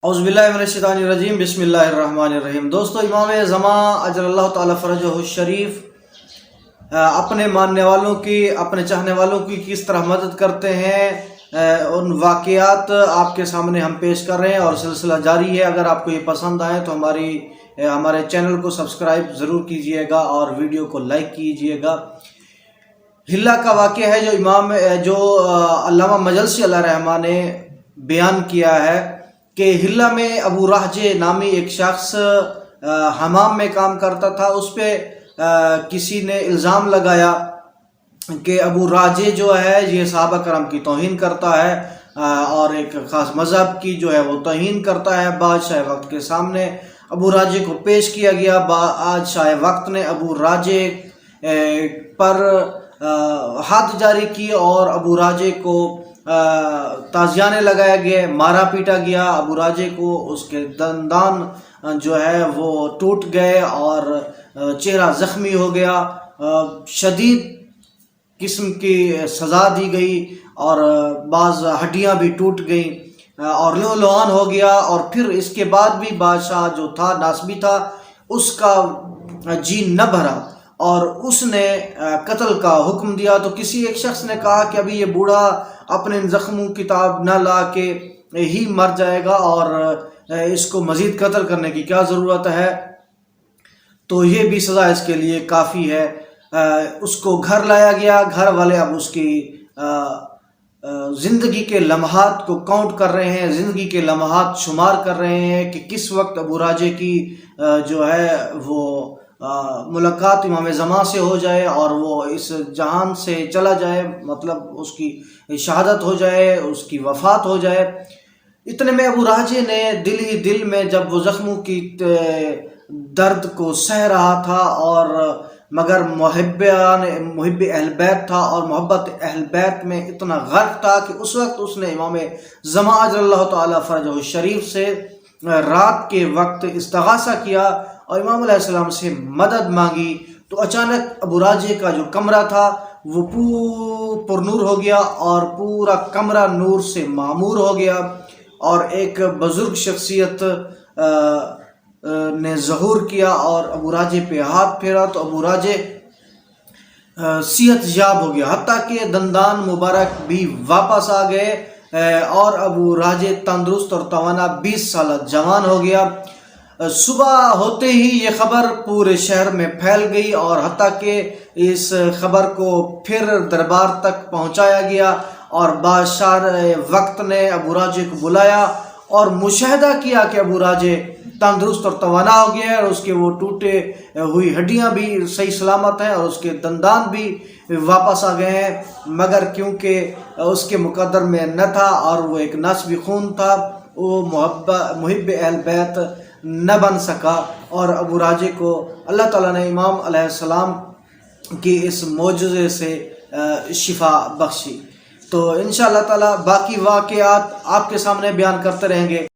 اعوذ باللہ من الشیطان الرجیم، بسم اللہ الرحمن الرحیم۔ دوستو، امام زمان اجر اللہ تعالیٰ فرجہ الشریف اپنے ماننے والوں کی، اپنے چاہنے والوں کی کس طرح مدد کرتے ہیں، ان واقعات آپ کے سامنے ہم پیش کر رہے ہیں اور سلسلہ جاری ہے۔ اگر آپ کو یہ پسند آئے تو ہمارے چینل کو سبسکرائب ضرور کیجئے گا اور ویڈیو کو لائک کیجئے گا۔ حلہ کا واقعہ ہے جو علامہ مجلسی علیہ رحمہ نے بیان کیا ہے کہ حلہ میں ابو راجے نامی ایک شخص حمام میں کام کرتا تھا۔ اس پہ کسی نے الزام لگایا کہ ابو راجے جو ہے یہ صحابہ کرام کی توہین کرتا ہے اور ایک خاص مذہب کی جو ہے وہ توہین کرتا ہے۔ بادشاہ وقت کے سامنے ابو راجے کو پیش کیا گیا۔ بادشاہ وقت نے ابو راجے پر حد جاری کی اور ابو راجے کو تازیانے لگایا گیا، مارا پیٹا گیا۔ ابو راجے کو اس کے دندان جو ہے وہ ٹوٹ گئے اور چہرہ زخمی ہو گیا۔ شدید قسم کی سزا دی گئی اور بعض ہڈیاں بھی ٹوٹ گئیں اور لہو لہان ہو گیا۔ اور پھر اس کے بعد بھی بادشاہ جو تھا، ناسبی تھا، اس کا جی نہ بھرا اور اس نے قتل کا حکم دیا۔ تو کسی ایک شخص نے کہا کہ ابھی یہ بوڑھا اپنے زخموں کی تاب نہ لا کے ہی مر جائے گا اور اس کو مزید قتل کرنے کی کیا ضرورت ہے، تو یہ بھی سزا اس کے لیے کافی ہے۔ اس کو گھر لایا گیا۔ گھر والے اب اس کی زندگی کے لمحات کو کاؤنٹ کر رہے ہیں، زندگی کے لمحات شمار کر رہے ہیں کہ کس وقت ابو راجے کی جو ہے وہ ملاقات امام زمان سے ہو جائے اور وہ اس جہان سے چلا جائے، مطلب اس کی شہادت ہو جائے، اس کی وفات ہو جائے۔ اتنے میں ابو راجے نے دل ہی دل میں جب وہ زخموں کی درد کو سہ رہا تھا اور مگر محب اہل بیت تھا اور محبت اہل بیت میں اتنا غرق تھا کہ اس وقت اس نے امام زمان اجر اللہ تعالیٰ فرجہ الشریف سے رات کے وقت استغاثہ کیا اور امام علیہ السلام سے مدد مانگی۔ تو اچانک ابو راجے کا جو کمرہ تھا وہ پر نور ہو گیا اور پورا کمرہ نور سے معمور ہو گیا اور ایک بزرگ شخصیت نے ظہور کیا اور ابو راجے پہ ہاتھ پھیرا تو ابو راجے صحت یاب ہو گیا، حتیٰ کہ دندان مبارک بھی واپس آ گئے اور ابو راجے تندرست اور توانا 20 سالہ جوان ہو گیا۔ صبح ہوتے ہی یہ خبر پورے شہر میں پھیل گئی اور حتیٰ کہ اس خبر کو پھر دربار تک پہنچایا گیا اور بادشاہ وقت نے ابو راجے کو بلایا اور مشاہدہ کیا کہ ابو راجے تندرست اور توانا ہو گیا ہے اور اس کے وہ ٹوٹے ہوئی ہڈیاں بھی صحیح سلامت ہیں اور اس کے دندان بھی واپس آ گئے ہیں، مگر کیونکہ اس کے مقدر میں نہ تھا اور وہ ایک نسبی خون تھا، وہ محب اہل بیت نہ بن سکا اور ابو راجے کو اللہ تعالیٰ نے امام علیہ السلام کی اس معجزے سے شفا بخشی۔ تو انشاءاللہ تعالیٰ باقی واقعات آپ کے سامنے بیان کرتے رہیں گے۔